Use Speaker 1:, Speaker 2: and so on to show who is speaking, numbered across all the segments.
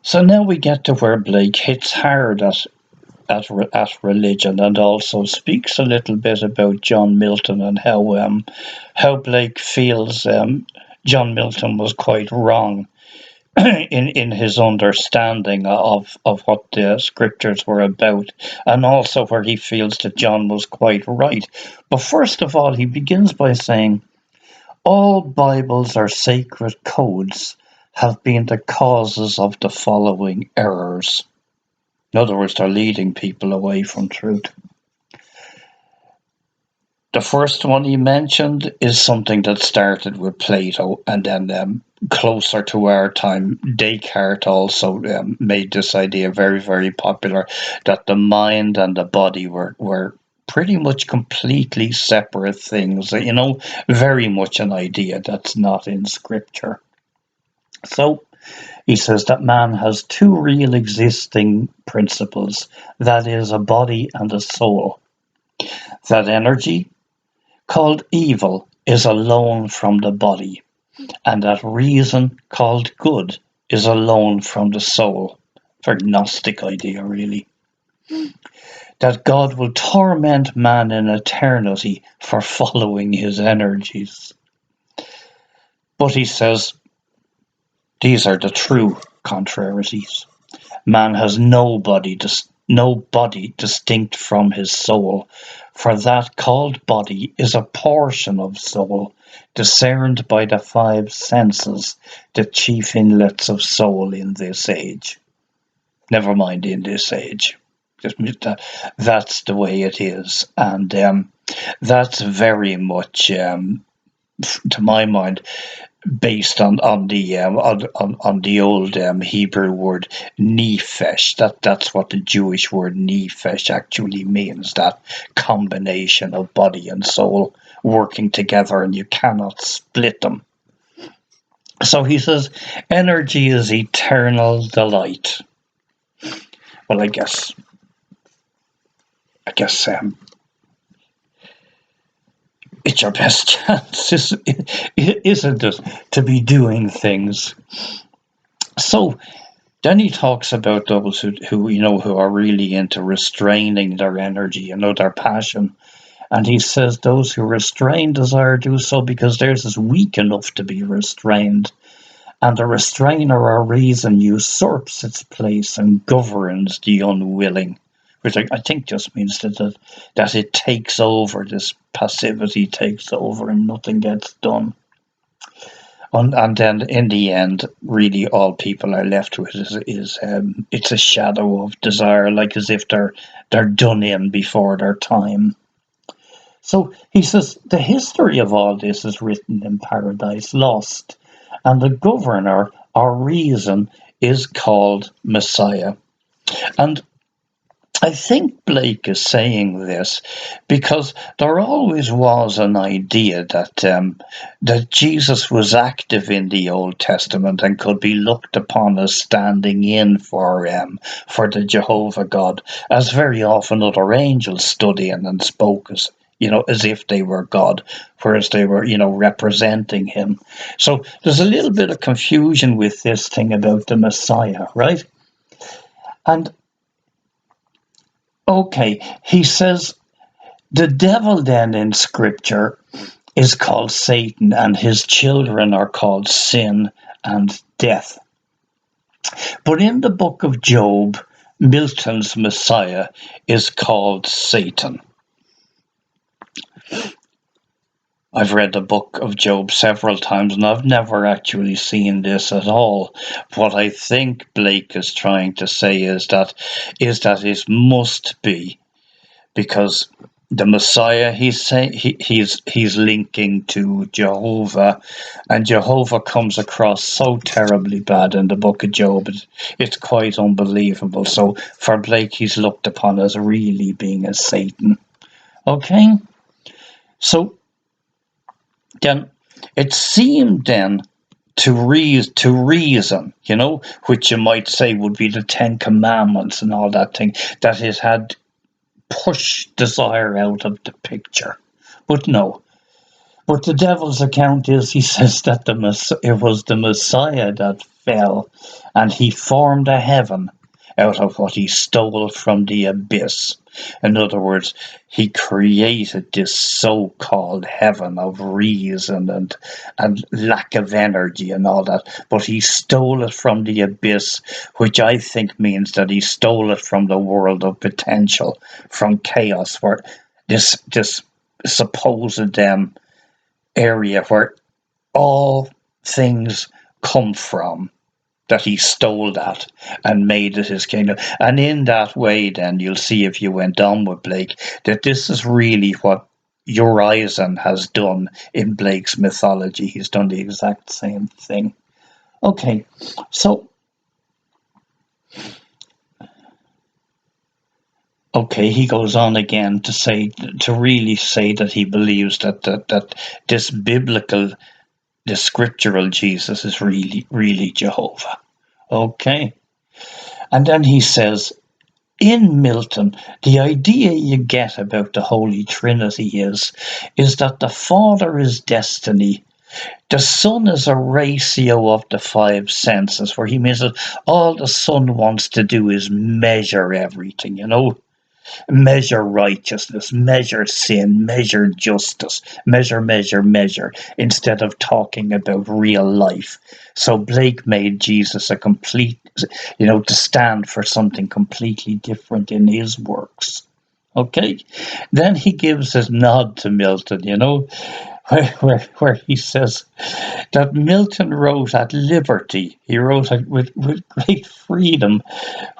Speaker 1: So now we get to where Blake hits hard at religion, and also speaks a little bit about John Milton and how Blake feels John Milton was quite wrong in his understanding of what the scriptures were about, and also where he feels that John was quite right. But first of all, he begins by saying, all Bibles or sacred codes have been the causes of the following errors. In other words, they're leading people away from truth. The first one he mentioned is something that started with Plato, and then closer to our time, Descartes also made this idea very, very popular, that the mind and the body were pretty much completely separate things, very much an idea that's not in scripture. So he says that man has two real existing principles, that is, a body and a soul. That energy, called evil, is alone from the body, and that reason, called good, is alone from the soul. Very Gnostic idea, really. That God will torment man in eternity for following his energies. But he says, these are the true contrarieties. Man has no body distinct from his soul, for that called body is a portion of soul, discerned by the five senses, the chief inlets of soul in this age. Never mind in this age. That's the way it is, and that's very much, to my mind, based on the old Hebrew word nephesh. That's what the Jewish word nephesh actually means, that combination of body and soul working together, and you cannot split them. So he says, energy is eternal delight. Well, I guess it's your best chance, isn't it, to be doing things. So then he talks about those who are really into restraining their energy, their passion. And he says those who restrain desire do so because theirs is weak enough to be restrained. And the restrainer or reason usurps its place and governs the unwilling. Which I think just means that it takes over, this passivity takes over and nothing gets done. And then in the end, really all people are left with is it's a shadow of desire, like as if they're done in before their time. So he says the history of all this is written in Paradise Lost, and the governor or reason is called Messiah. And I think Blake is saying this because there always was an idea that Jesus was active in the Old Testament and could be looked upon as standing in for the Jehovah God, as very often other angels stood in and spoke as if they were God, whereas they were, representing him. So there's a little bit of confusion with this thing about the Messiah, right? And okay, he says the devil then in scripture is called Satan, and his children are called sin and death. But in the book of Job, Milton's Messiah is called Satan. I've read the book of Job several times, and I've never actually seen this at all. What I think Blake is trying to say is that it must be because the Messiah he's linking to Jehovah, and Jehovah comes across so terribly bad in the book of Job. It's quite unbelievable. So for Blake, he's looked upon as really being a Satan. Okay, so then it seemed then to reason, which you might say would be the Ten Commandments and all that thing, that it had pushed desire out of the picture. But no. But the devil's account is, he says that it was the Messiah that fell, and he formed a heaven out of what he stole from the abyss. In other words, he created this so-called heaven of reason and lack of energy and all that, but he stole it from the abyss, which I think means that he stole it from the world of potential, from chaos, where this supposed area where all things come from, that he stole that and made it his kingdom. And in that way, then you'll see, if you went on with Blake, that this is really what Urizen has done in Blake's mythology. He's done the exact same thing. Okay, so he goes on again to say, to really say that he believes that this biblical, the scriptural Jesus is really Jehovah. Okay. And then he says, in Milton, the idea you get about the Holy Trinity is that the Father is destiny. The Son is a ratio of the five senses, where he means that all the Son wants to do is measure everything, measure righteousness, measure sin, measure justice, measure, instead of talking about real life. So Blake made Jesus a complete, to stand for something completely different in his works. Okay? Then he gives his nod to Milton, where he says that Milton wrote at liberty. He wrote with great freedom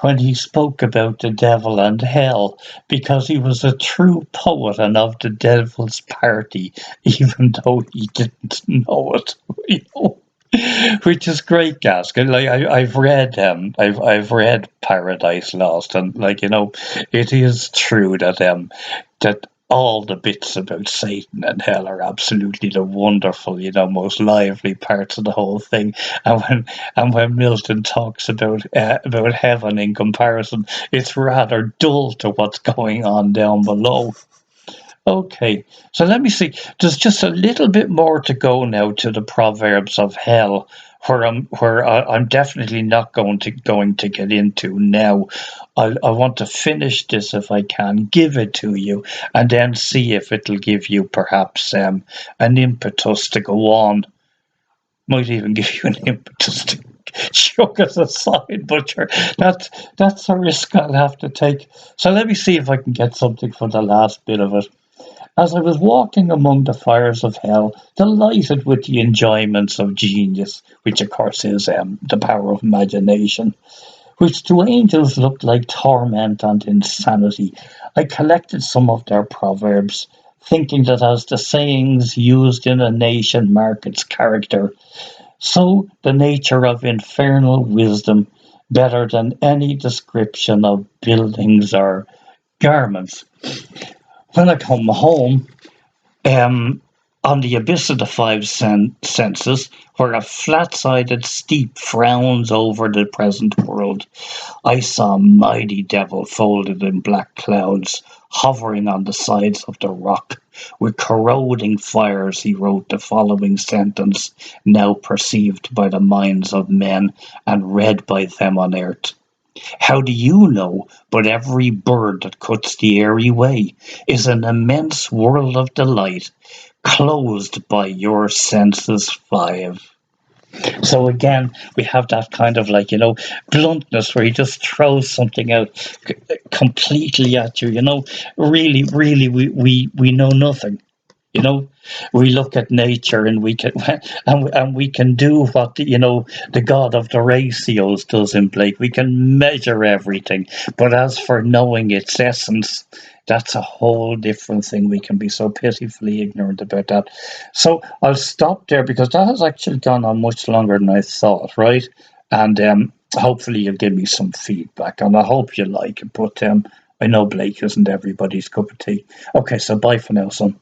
Speaker 1: when he spoke about the devil and hell, because he was a true poet and of the devil's party, even though he didn't know it. Which is great, Gaskell. Like I've read I've read Paradise Lost, and it is true that that all the bits about Satan and hell are absolutely the wonderful, most lively parts of the whole thing. And when Milton talks about heaven in comparison, it's rather dull to what's going on down below. Okay, so let me see. There's just a little bit more to go now to the Proverbs of Hell, where I'm definitely not going to get into now. I want to finish this if I can, give it to you, and then see if it'll give you perhaps an impetus to go on. Might even give you an impetus to chuck it aside, but that's a risk I'll have to take. So let me see if I can get something for the last bit of it. As I was walking among the fires of hell, delighted with the enjoyments of genius, which of course is the power of imagination, which to angels looked like torment and insanity, I collected some of their proverbs, thinking that as the sayings used in a nation mark its character, so the nature of infernal wisdom, better than any description of buildings or garments. When I come home, on the abyss of the five senses, where a flat-sided steep frowns over the present world, I saw a mighty devil folded in black clouds, hovering on the sides of the rock. With corroding fires he wrote the following sentence, now perceived by the minds of men and read by them on earth. How do you know but every bird that cuts the airy way is an immense world of delight, closed by your senses five? So again, we have that kind of bluntness where he just throws something out completely at you. Really, we know nothing. We look at nature and we can and we can do what the god of the ratios does in Blake. We can measure everything, but as for knowing its essence, that's a whole different thing. We can be so pitifully ignorant about that. So I'll stop there, because that has actually gone on much longer than I thought, right? And hopefully you'll give me some feedback, and I hope you like it. But I know Blake isn't everybody's cup of tea. Okay, so bye for now, son.